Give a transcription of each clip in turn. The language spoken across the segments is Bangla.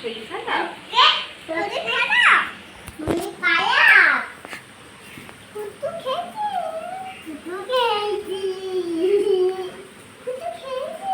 শরীর খারাপ? শরীর খারাপ? শরীর খারাপ? কুতু খেয়েছি। কুতু খেয়েছি। কুতু খেয়েছি।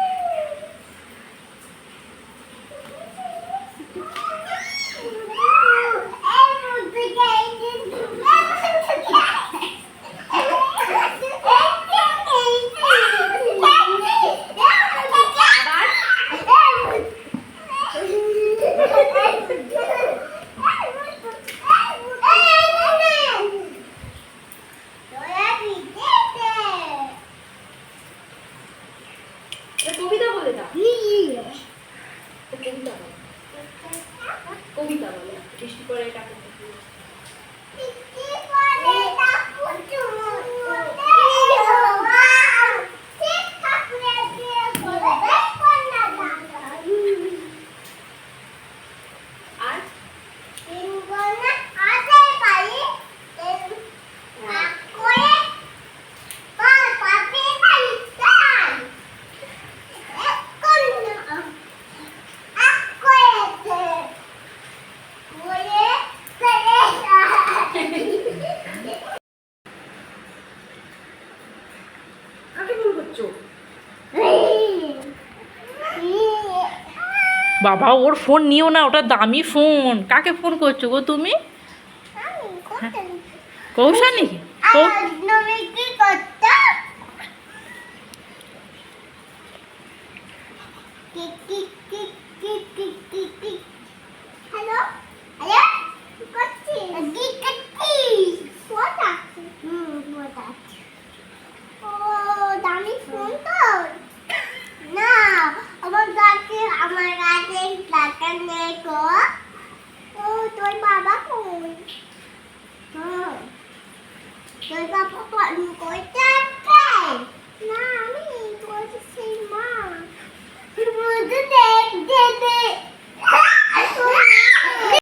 কবিতা বলে দাও। কবিতা বলো। কবিতা বলো। বৃষ্টি পড়ে টাকা বাবা ওর ফোন নিও না, ওটা দামি ফোন। কাকে ফোন করছো গো তুমি? কৌশানি? হ্যালো হ্যালো কি করছিস? কি করছিস? ফোটা ফোটা। ও দামি ফোন তো না, আমার কাছে টাকা নেই গো। ও তোর বাবা কই? তোর বাবা ফোন করতে আসবে না, আমি বলছি সেই মা